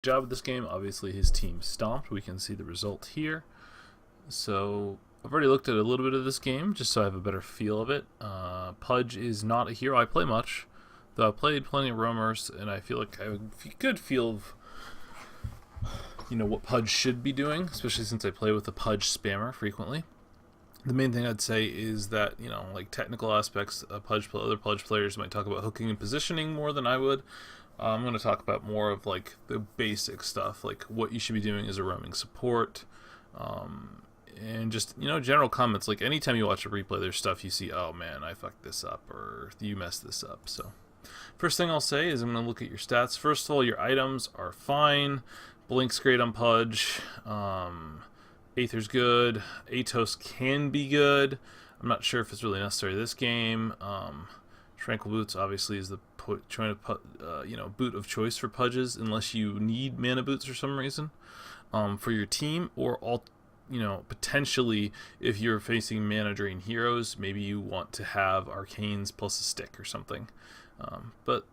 job of this game. Obviously his team stomped. We can see the result here. So I've already looked at a little bit of this game just so I have a better feel of it. Pudge is not a hero I play much, though I played plenty of roamers, and I feel like I have a good feel of what Pudge should be doing, especially since I play with a Pudge spammer frequently. The main thing I'd say is that, like technical aspects, other Pudge players might talk about hooking and positioning more than I would. I'm going to talk about more of like the basic stuff, like what you should be doing as a roaming support, and just general comments. Like anytime you watch a replay, there's stuff you see, oh man, I fucked this up, or you messed this up. So first thing I'll say is I'm going to look at your stats. First of all, your items are fine. Blink's great on Pudge. Aether's good. Atos can be good. I'm not sure if it's really necessary this game. Tranquil Boots obviously is the boot of choice for Pudges, unless you need mana boots for some reason for your team, or potentially if you're facing mana drain heroes, maybe you want to have arcanes plus a stick or something. But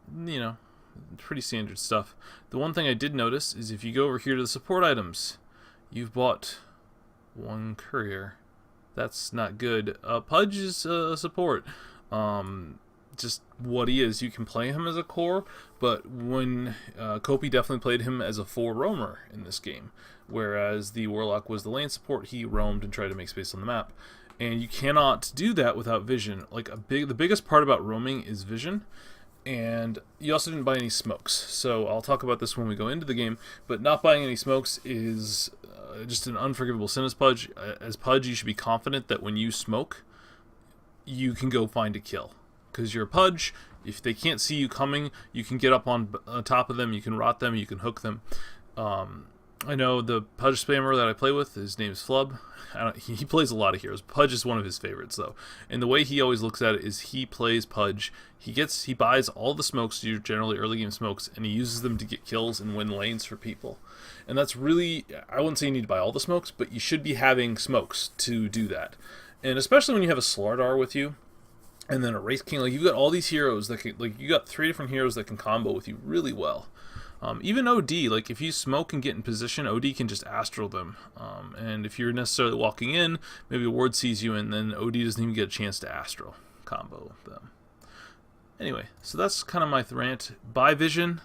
pretty standard stuff. The one thing I did notice is if you go over here to the support items, you've bought one courier. That's not good. Pudge is support. Just what he is. You can play him as a core, but when Copey definitely played him as a 4 roamer in this game, whereas the Warlock was the lane support. He roamed and tried to make space on the map, and you cannot do that without vision. Like the biggest part about roaming is vision, and you also didn't buy any smokes. So I'll talk about this when we go into the game, but not buying any smokes is just an unforgivable sin as Pudge. As Pudge, you should be confident that when you smoke, you can go find a kill. Because you're a Pudge, if they can't see you coming, you can get up on top of them, you can rot them, you can hook them. I know the Pudge spammer that I play with, his name's Flub. He plays a lot of heroes. Pudge is one of his favorites, though. And the way he always looks at it is he plays Pudge. He buys all the smokes, generally early game smokes, and he uses them to get kills and win lanes for people. And that's really, I wouldn't say you need to buy all the smokes, but you should be having smokes to do that. And especially when you have a Slardar with you, and then a Wraith King, like you've got all these heroes that can, like you got 3 different heroes that can combo with you really well. Even OD, like if you smoke and get in position, OD can just astral them. And if you're necessarily walking in, maybe a ward sees you, and then OD doesn't even get a chance to astral combo them. Anyway, so that's kind of my rant. Buy vision,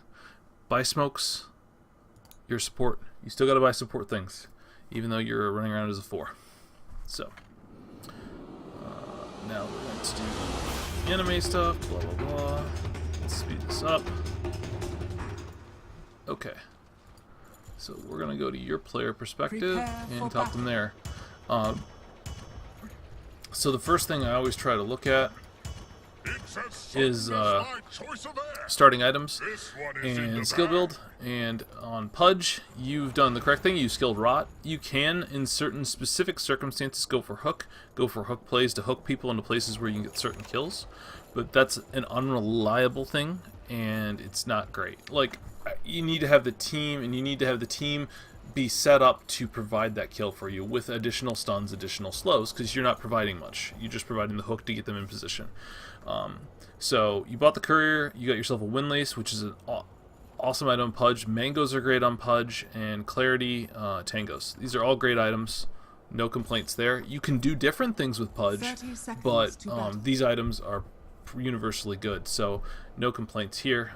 buy smokes. Your support, you still got to buy support things, even though you're running around as a 4. So now we're going to do anime stuff, blah blah blah. Let's speed this up. Okay, so we're going to go to your player perspective and talk them there. So the first thing I always try to look at is starting items and skill build. And on Pudge, you've done the correct thing. You skilled Rot. You can, in certain specific circumstances, go for hook plays to hook people into places where you can get certain kills, but that's an unreliable thing, and it's not great. Like, you need to have the team, and you need to have the team be set up to provide that kill for you with additional stuns, additional slows, because you're not providing much. You're just providing the hook to get them in position. So you bought the courier, you got yourself a Windlace, which is an awesome item on Pudge. Mangoes are great on Pudge, and Clarity, Tangos. These are all great items. No complaints there. You can do different things with Pudge, but these items are universally good, so no complaints here.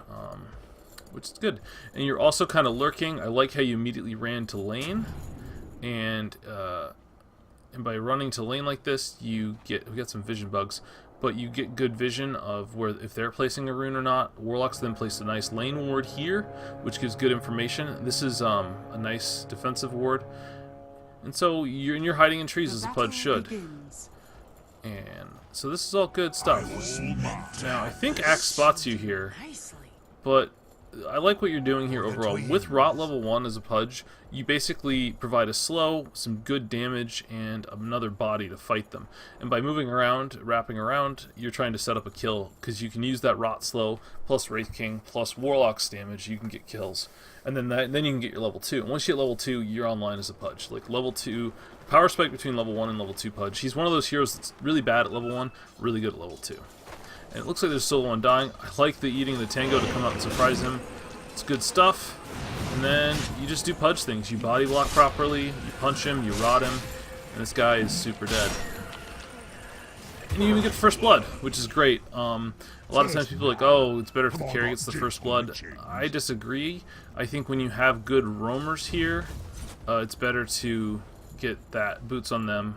Which is good. And you're also kind of lurking. I like how you immediately ran to lane, and by running to lane like this, we get some vision bugs, but you get good vision of where if they're placing a rune or not. Warlocks then place a nice lane ward here, which gives good information. This is a nice defensive ward, and so you're hiding in trees as a Pudge should. And so this is all good stuff. Now I think Axe spots you here, but I like what you're doing here overall. With Rot level 1 as a Pudge, you basically provide a slow, some good damage, and another body to fight them. And by moving around, wrapping around, you're trying to set up a kill, because you can use that Rot slow, plus Wraith King, plus Warlock's damage, you can get kills. And then you can get your level 2. And once you get level 2, you're online as a Pudge. Like level 2, power spike between level 1 and level 2 Pudge. He's one of those heroes that's really bad at level 1, really good at level 2. And it looks like there's still one dying. I like the eating the Tango to come out and surprise him. It's good stuff. And then you just do Pudge things. You body block properly, you punch him, you rot him, and this guy is super dead. And you even get the first blood, which is great. A lot of times people are like, oh, it's better if the carry gets the first blood. I disagree. I think when you have good roamers here, it's better to get that boots on them,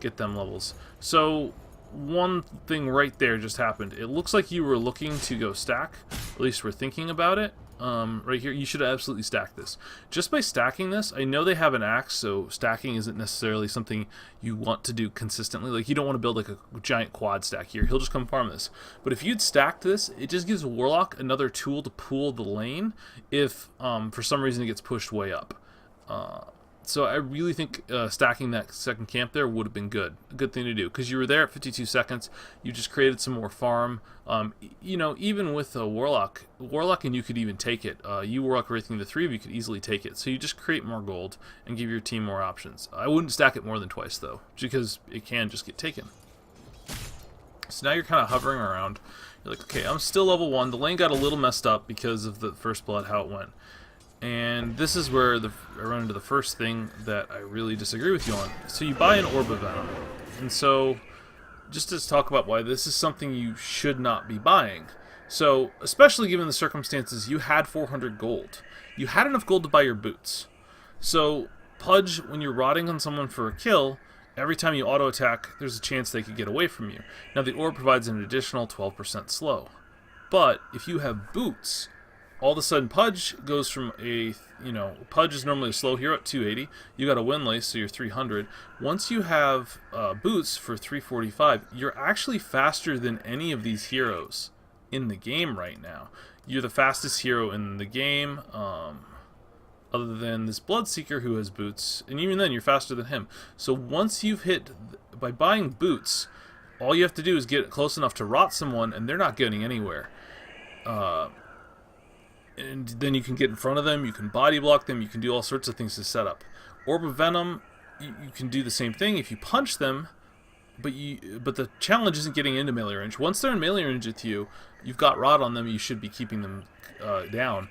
get them levels. So one thing right there just happened. It looks like you were looking to go stack, at least we're thinking about it. Right here, you should absolutely stack this. Just by stacking this, I know they have an axe, so stacking isn't necessarily something you want to do consistently. Like, you don't want to build like a giant quad stack here. He'll just come farm this. But if you'd stacked this, it just gives Warlock another tool to pool the lane if for some reason it gets pushed way up. So I really think stacking that second camp there would have been good. A good thing to do, because you were there at 52 seconds. You just created some more farm. You know, even with a Warlock and you could even take it. You Warlock everything, the three of you could easily take it. So you just create more gold and give your team more options. I wouldn't stack it more than twice, though, because it can just get taken. So now you're kind of hovering around. You're like, okay, I'm still level 1. The lane got a little messed up because of the first blood, how it went. And this is where I run into the first thing that I really disagree with you on. So you buy an Orb of Venom. And so, just to talk about why this is something you should not be buying. So, especially given the circumstances, you had 400 gold. You had enough gold to buy your boots. So, Pudge, when you're rotting on someone for a kill, every time you auto-attack, there's a chance they could get away from you. Now, the Orb provides an additional 12% slow. But, if you have boots, all of a sudden Pudge goes from a, Pudge is normally a slow hero at 280. You got a Windlace, so you're 300. Once you have boots for 345, you're actually faster than any of these heroes in the game right now. You're the fastest hero in the game, other than this Bloodseeker who has boots, and even then you're faster than him. So once you've hit, by buying boots, all you have to do is get close enough to rot someone, and they're not getting anywhere. And then you can get in front of them, you can body block them, you can do all sorts of things to set up. Orb of Venom, you can do the same thing if you punch them, but the challenge isn't getting into melee range. Once they're in melee range with you, you've got rot on them, you should be keeping them down.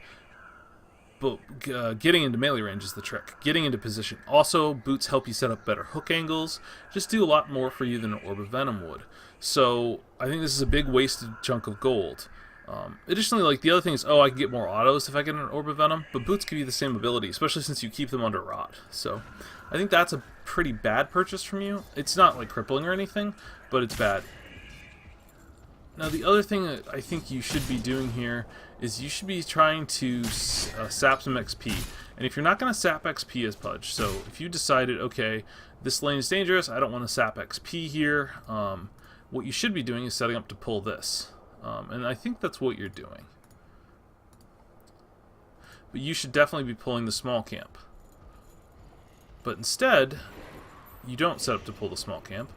But getting into melee range is the trick. Getting into position. Also, boots help you set up better hook angles. Just do a lot more for you than an Orb of Venom would. So, I think this is a big wasted chunk of gold. Additionally, like, the other thing is, I can get more autos if I get an Orb of Venom, but boots give you the same ability, especially since you keep them under rot. So, I think that's a pretty bad purchase from you. It's not, like, crippling or anything, but it's bad. Now, the other thing that I think you should be doing here is you should be trying to sap some XP. And if you're not going to sap XP as Pudge, so if you decided, okay, this lane is dangerous, I don't want to sap XP here, what you should be doing is setting up to pull this. And I think that's what you're doing. But you should definitely be pulling the small camp. But instead, you don't set up to pull the small camp.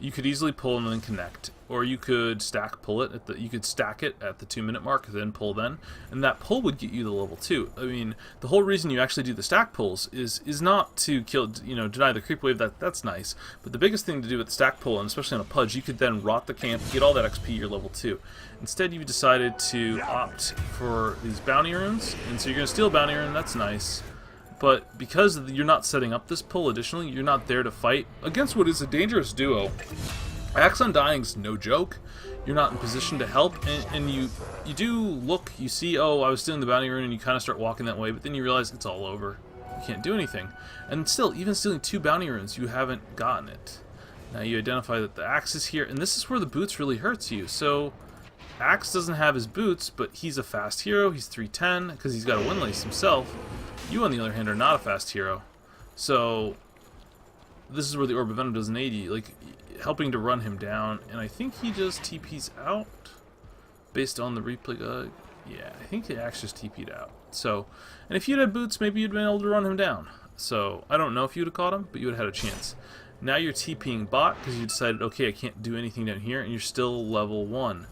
You could easily pull and then connect, or you could pull it you could stack it at the 2-minute mark, then pull then, and that pull would get you the level 2. I mean, the whole reason you actually do the stack pulls is not to kill, deny the creep wave. That's nice, but the biggest thing to do with the stack pull, and especially on a Pudge, you could then rot the camp, get all that XP, you're level 2. Instead, you decided to opt for these bounty runes, and so you're going to steal a bounty rune. That's nice. But because you're not setting up this pull, additionally, you're not there to fight against what is a dangerous duo. Axe Undying's no joke. You're not in position to help, and you do look, you see, I was stealing the bounty rune, and you kind of start walking that way, but then you realize it's all over. You can't do anything. And still, even stealing 2 bounty runes, you haven't gotten it. Now you identify that the axe is here, and this is where the boots really hurts you. So, Axe doesn't have his boots, but he's a fast hero. He's 310, because he's got a Windlace himself. You, on the other hand, are not a fast hero. So, this is where the Orb of Venom doesn't aid you, like, helping to run him down. And I think he just TP's out, based on the replay. Yeah, I think the Axe just TP'd out. So, and if you'd had boots, maybe you'd been able to run him down. So, I don't know if you'd have caught him, but you would have had a chance. Now you're TPing bot, because you decided, okay, I can't do anything down here, and you're still level 1.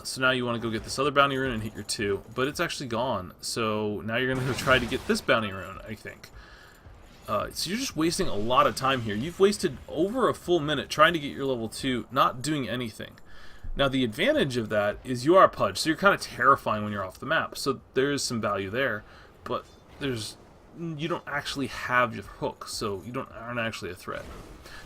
So now you want to go get this other bounty rune and hit your 2, but it's actually gone. So now you're going to go try to get this bounty rune, I think. So you're just wasting a lot of time here. You've wasted over a full minute trying to get your level 2, not doing anything. Now the advantage of that is you are Pudge, so you're kind of terrifying when you're off the map. So there is some value there, but you don't actually have your hook, so you aren't actually a threat.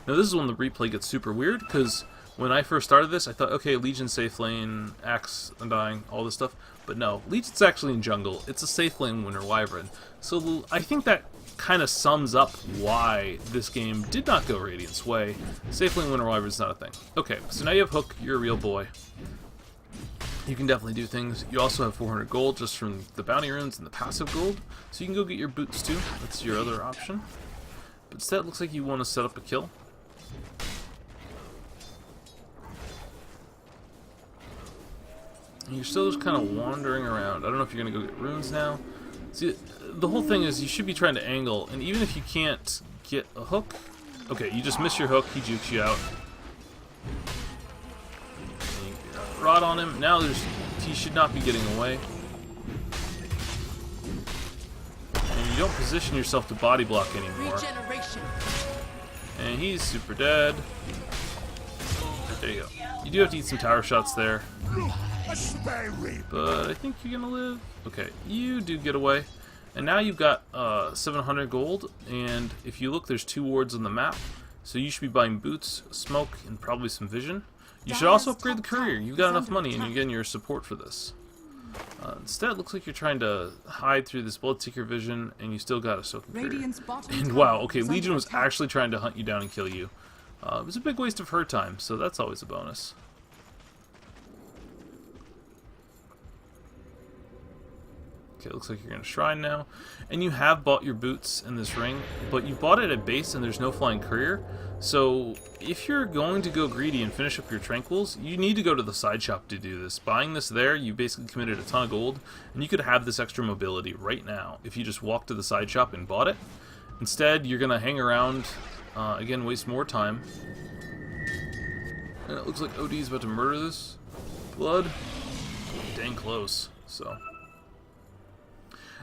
Now this is when the replay gets super weird, because when I first started this, I thought, okay, Legion safe lane, Axe Undying, all this stuff. But no, Legion's actually in jungle. It's a safe lane Winter Wyvern. So I think that kind of sums up why this game did not go Radiant's way. Safe lane Winter Wyvern's not a thing. Okay, so now you have Hook, you're a real boy. You can definitely do things. You also have 400 gold just from the bounty runes and the passive gold. So you can go get your boots too. That's your other option. But instead it looks like you want to set up a kill. You're still just kind of wandering around. I don't know if you're going to go get runes now. See, the whole thing is you should be trying to angle, and even if you can't get a hook... Okay, you just miss your hook, he jukes you out. And you get a rod on him. Now he should not be getting away. And you don't position yourself to body block anymore. And he's super dead. There you go. You do have to eat some tower shots there. But I think you're gonna live. Okay, you do get away. And now you've got 700 gold, and if you look, there's 2 wards on the map. So you should be buying boots, smoke, and probably some vision. You should also upgrade the courier. You've got enough money, and you're getting your support for this. Instead, it looks like you're trying to hide through this Bloodseeker vision, and you still got a soaking courier. And wow, okay, Legion was actually trying to hunt you down and kill you. It was a big waste of her time, so that's always a bonus. Okay, it looks like you're going to Shrine now. And you have bought your boots in this ring, but you bought it at base and there's no flying courier. So if you're going to go greedy and finish up your tranquils, you need to go to the side shop to do this. Buying this there, you basically committed a ton of gold, and you could have this extra mobility right now if you just walked to the side shop and bought it. Instead, you're going to hang around, again, waste more time. And it looks like OD is about to murder this. Blood. Dang close, so...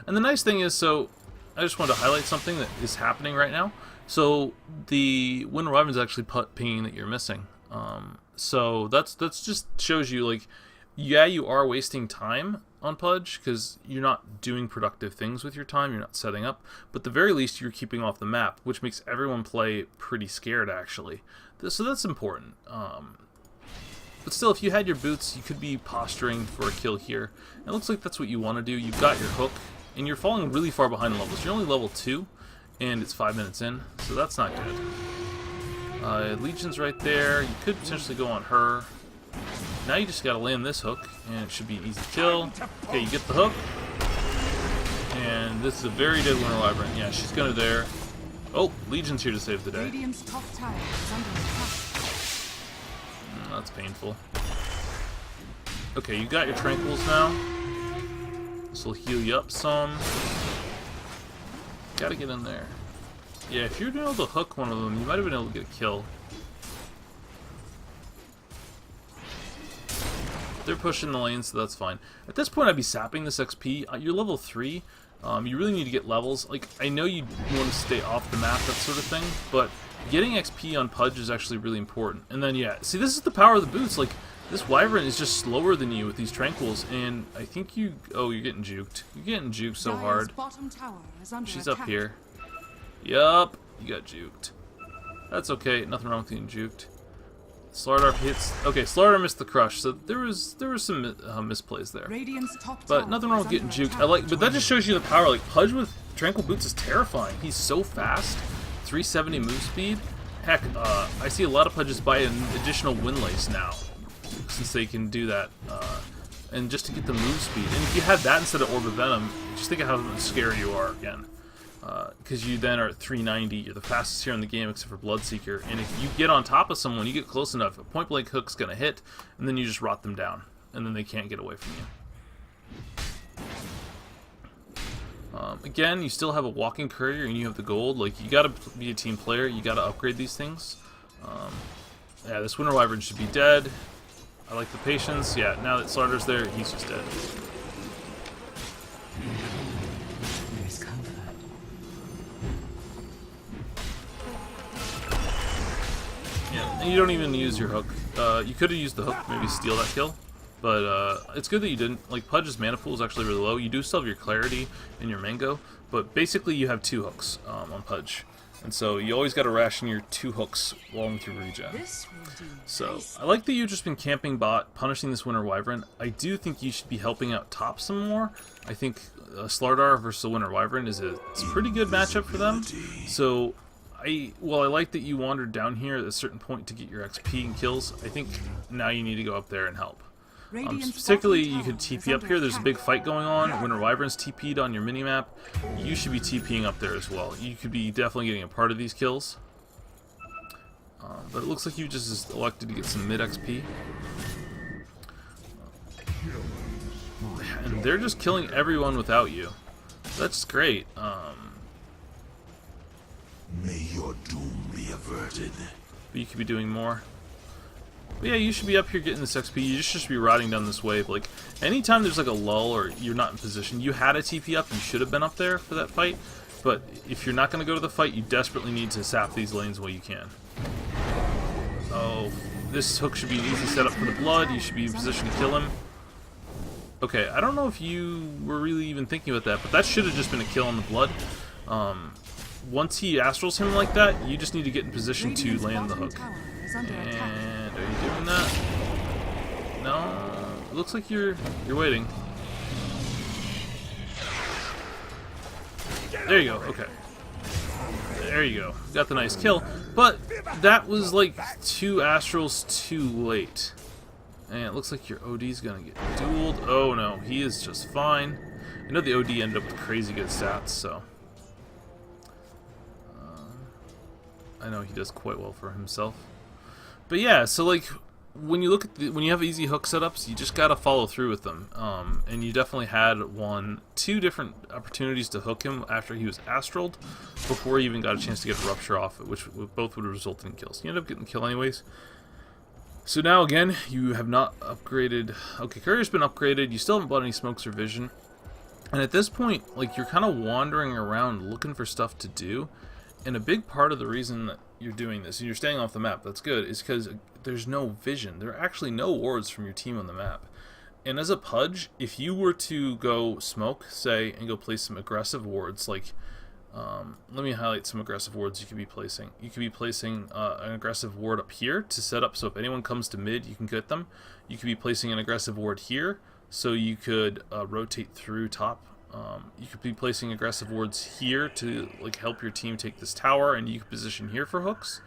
And the nice thing is, so I just wanted to highlight something that is happening right now. So the Winter Wyvern's actually pinging that you're missing. So that's just shows you, like, yeah, you are wasting time on Pudge because you're not doing productive things with your time. You're not setting up, but at the very least you're keeping off the map, which makes everyone play pretty scared actually. So that's important. But still, if you had your boots, you could be posturing for a kill here. And it looks like that's what you want to do. You've got your hook. And you're falling really far behind levels. You're only level 2, and it's 5 minutes in, so that's not good. Legion's right there. You could potentially go on her. Now you just gotta land this hook, and it should be an easy kill. Okay, you get the hook. And this is a very dead Winter Wyvern. Yeah, she's gonna there. Oh, Legion's here to save the day. That's painful. Okay, you got your tranquils now. This will heal you up some. Gotta get in there. Yeah, if you're able to hook one of them, you might have been able to get a kill. They're pushing the lane, so that's fine. At this point, I'd be sapping this XP. You're level 3. You really need to get levels. Like, I know you want to stay off the map, that sort of thing, but getting XP on Pudge is actually really important. And then, yeah, see, this is the power of the boots. Like, this Wyvern is just slower than you with these tranquils, and I think you... Oh, you're getting juked. You're getting juked so hard. She's up here. Yup, you got juked. That's okay, nothing wrong with getting juked. Slardar hits... Okay, Slardar missed the crush, so there was some misplays there. But nothing wrong with getting juked. But that just shows you the power. Like, Pudge with Tranquil Boots is terrifying. He's so fast. 370 move speed. Heck, I see a lot of Pudges buy an additional Windlace now, since they can do that, and just to get the move speed. And if you had that instead of Orb of Venom, just think of how scary you are again. Because you then are at 390, you're the fastest here in the game except for Bloodseeker, and if you get on top of someone, you get close enough, a point blank hook's going to hit, and then you just rot them down, and then they can't get away from you. Again, you still have a walking courier and you have the gold. Like, you gotta be a team player, you gotta upgrade these things. Yeah, this Winter Wyvern should be dead. I like the patience. Yeah, now that Slardar's there, he's just dead. Yeah, and you don't even use your hook. You could have used the hook, maybe steal that kill. But it's good that you didn't. Like, Pudge's mana pool is actually really low. You do still have your Clarity and your Mango, but basically you have 2 hooks on Pudge. And so you always got to ration your 2 hooks along with your regen. So I like that you've just been camping bot, punishing this Winter Wyvern. I do think you should be helping out top some more. I think Slardar versus the Winter Wyvern it's a pretty good matchup for them. So I like that you wandered down here at a certain point to get your XP and kills. I think now you need to go up there and help. Particularly, you could TP up here. There's a big fight going on. Winter Wyvern's TP'd on your minimap. You should be TPing up there as well. You could be definitely getting a part of these kills. But it looks like you just elected to get some mid XP. And they're just killing everyone without you. That's great. May your doom be averted. But you could be doing more. But yeah, you should be up here getting this XP. You just should be riding down this wave. Like, anytime there's like a lull or you're not in position, you had a TP up and should have been up there for that fight. But if you're not going to go to the fight, you desperately need to sap these lanes while you can. Oh, this hook should be an easy setup for the blood. You should be in position to kill him. Okay, I don't know if you were really even thinking about that, but that should have just been a kill on the blood. Once he astrals him like that, you just need to get in position to land the hook. And are you doing that? No, it looks like you're waiting. There you go. Okay. There you go. Got the nice kill, but that was like 2 astrals too late. And it looks like your OD's gonna get dueled. Oh no, he is just fine. I know the OD ended up with crazy good stats, so I know he does quite well for himself. But yeah, so like when you look at when you have easy hook setups, you just gotta follow through with them. And you definitely had 2 different opportunities to hook him after he was astraled, before he even got a chance to get a rupture off it, which both would result in kills. You end up getting the kill anyways. So now again, you have not upgraded. Okay, Courier's been upgraded. You still haven't bought any smokes or vision. And at this point, like, you're kind of wandering around looking for stuff to do. And a big part of the reason that you're doing this, and you're staying off the map, that's good, is because there's no vision. There are actually no wards from your team on the map. And as a Pudge, if you were to go smoke, say, and go place some aggressive wards, like, let me highlight some aggressive wards you could be placing. You could be placing an aggressive ward up here to set up so if anyone comes to mid, you can get them. You could be placing an aggressive ward here so you could rotate through top. You could be placing aggressive wards here to like help your team take this tower, and you could position here for hooks.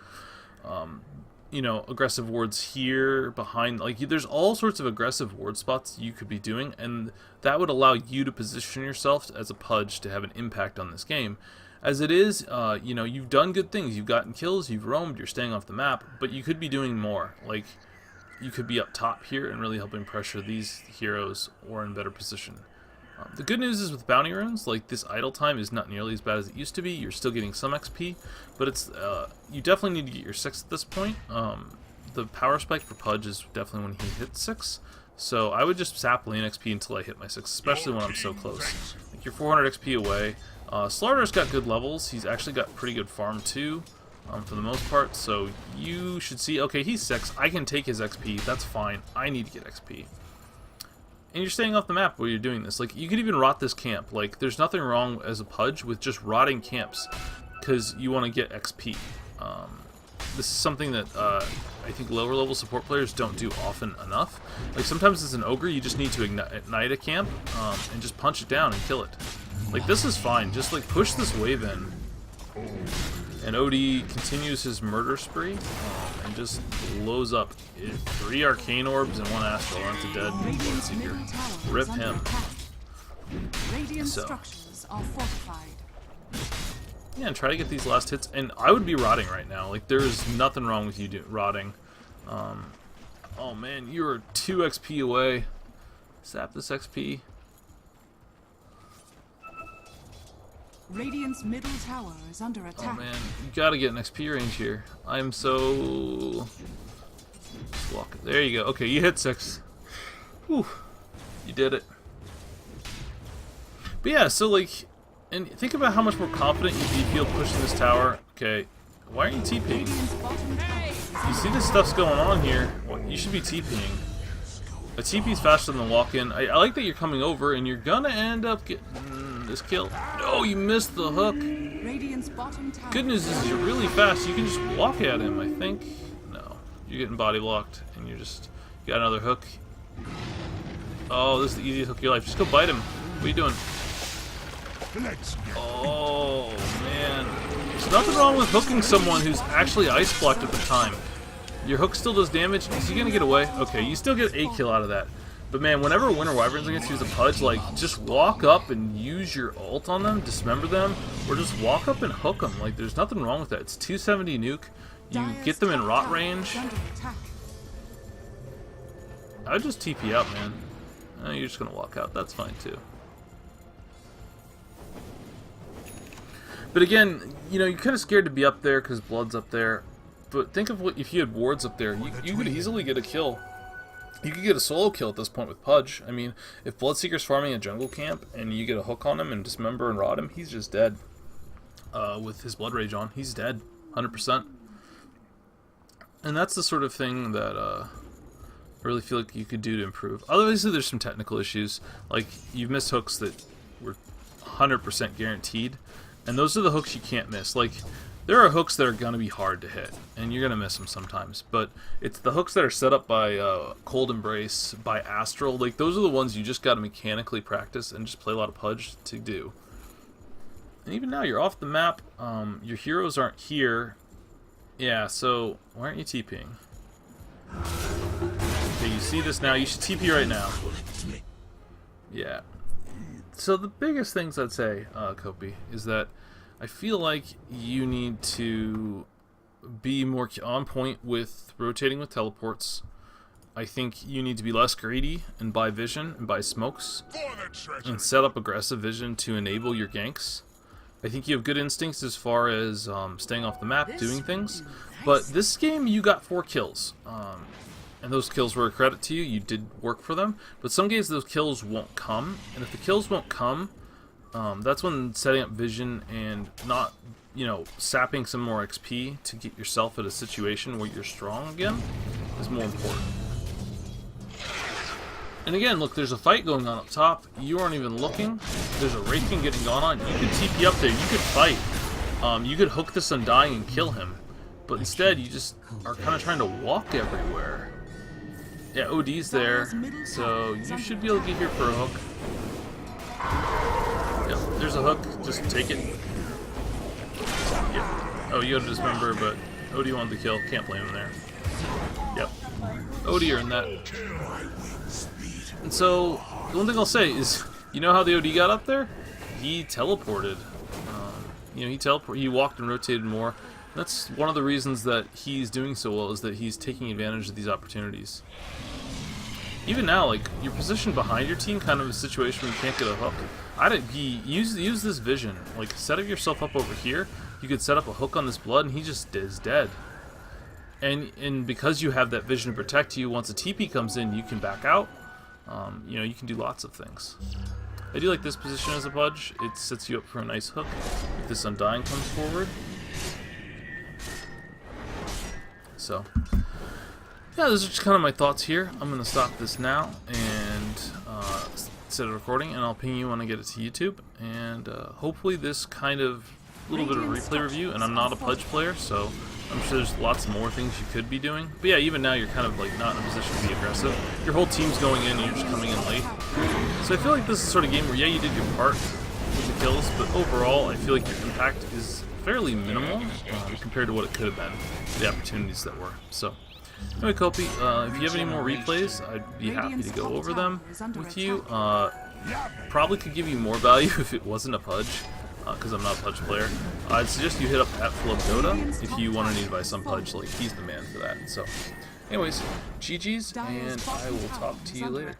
You know, aggressive wards here behind, like, there's all sorts of aggressive ward spots you could be doing, and that would allow you to position yourself as a Pudge to have an impact on this game. As it is, you know, you've done good things. You've gotten kills, you've roamed, you're staying off the map, but you could be doing more. Like, you could be up top here and really helping pressure these heroes, or in better position. The good news is with bounty runes, like, this idle time is not nearly as bad as it used to be. You're still getting some XP, but it's you definitely need to get your 6 at this point. The power spike for Pudge is definitely when he hits 6, so I would just sap lane XP until I hit my 6, especially when I'm so close. Like, you're 400 XP away. Slardar's got good levels. He's actually got pretty good farm too, for the most part, so you should see, okay, he's 6. I can take his XP. That's fine. I need to get XP. And you're staying off the map while you're doing this. Like, you could even rot this camp. Like, there's nothing wrong as a Pudge with just rotting camps, because you want to get XP. This is something that I think lower level support players don't do often enough. Like, sometimes as an ogre, you just need to ignite a camp and just punch it down and kill it. Like, this is fine. Just like push this wave in. And OD continues his murder spree and just blows up 3 arcane orbs and 1 astral. That's a dead Blood Seeker. Rip him. So, yeah, and try to get these last hits. And I would be rotting right now. Like, there's nothing wrong with you rotting. Oh man, you're 2 XP away. Sap this XP. Radiant's middle tower is under attack. Oh man, you gotta get an XP range here. I'm so... There you go. Okay, you hit 6. Whew. You did it. But yeah, so like... And think about how much more confident you feel pushing this tower. Okay, why aren't you TPing? You see this stuff's going on here. Well, you should be TPing. A TP's faster than the walk-in. I like that you're coming over, and you're gonna end up getting this kill. No, you missed the hook. Radiant's bottom tower. Good news is you're really fast. You can just walk at him, I think. No. You're getting body blocked, and you got another hook. Oh, this is the easiest hook of your life. Just go bite him. What are you doing? Oh, man. There's nothing wrong with hooking someone who's actually ice blocked at the time. Your hook still does damage. Is he gonna get away? Okay, you still get a kill out of that. But man, whenever Winter Wyvern's against you as a Pudge, like, just walk up and use your ult on them, dismember them, or just walk up and hook them. Like, there's nothing wrong with that. It's 270 nuke. You get them in rot range. I would just TP out, man. You're just gonna walk out. That's fine too. But again, you know, you're kind of scared to be up there because Blood's up there. But think of what if you had wards up there. You could easily get a kill. You could get a solo kill at this point with Pudge. I mean, if Bloodseeker's farming a jungle camp and you get a hook on him and dismember and rot him, he's just dead. With his Blood Rage on, he's dead, 100%. And that's the sort of thing that I really feel like you could do to improve. Obviously, there's some technical issues. Like, you've missed hooks that were 100% guaranteed. And those are the hooks you can't miss. Like, there are hooks that are going to be hard to hit, and you're going to miss them sometimes. But it's the hooks that are set up by Cold Embrace, by Astral. Like, those are the ones you just got to mechanically practice and just play a lot of Pudge to do. And even now, you're off the map. Your heroes aren't here. Yeah, so why aren't you TPing? Okay, you see this now. You should TP right now. Yeah. So the biggest things I'd say, Copey, is that I feel like you need to be more on point with rotating with teleports. I think you need to be less greedy and buy vision and buy smokes and set up aggressive vision to enable your ganks. I think you have good instincts as far as staying off the map, doing things. But this game, you got 4 kills. And those kills were a credit to you. You did work for them. But some games, those kills won't come. And if the kills won't come, that's when setting up vision and not, you know, sapping some more XP to get yourself at a situation where you're strong again is more important. And again, look, there's a fight going on up top. You aren't even looking. There's a raking getting gone on. You could TP up there. You could fight. You could hook this Undying and kill him. But instead, you just are kind of trying to walk everywhere. Yeah, OD's there, so you should be able to get here for a hook. Yep, there's a hook. Just take it. Yep. Oh, you got to dismember, but OD wanted the kill. Can't blame him there. Yep. OD earned that. And so, the one thing I'll say is, you know how the OD got up there? He teleported. You know, he walked and rotated more. That's one of the reasons that he's doing so well, is that he's taking advantage of these opportunities. Even now, like, you're positioned behind your team, kind of a situation where you can't get a hook. Use this vision. Like, set up yourself up over here. You could set up a hook on this Blood, and he just is dead. And because you have that vision to protect you, once a TP comes in, you can back out. You know, you can do lots of things. I do like this position as a Pudge. It sets you up for a nice hook. If this Undying comes forward. So, yeah, those are just kind of my thoughts here. I'm going to stop this now and set a recording, and I'll ping you when I get it to YouTube. And hopefully this kind of little bit of replay review, and I'm not a Pudge player, so I'm sure there's lots more things you could be doing. But yeah, even now you're kind of like not in a position to be aggressive. Your whole team's going in and you're just coming in late. So I feel like this is the sort of game where, yeah, you did your part with the kills, but overall I feel like your impact is fairly minimal compared to what it could have been, the opportunities that were. So, anyway, Copey, if you have any more replays, I'd be happy to go over them with you. Probably could give you more value if it wasn't a Pudge, because I'm not a Pudge player. I'd suggest you hit up @FlubDota if you want any advice on Pudge. Like, he's the man for that. So, anyways, GG's, and I will talk to you later.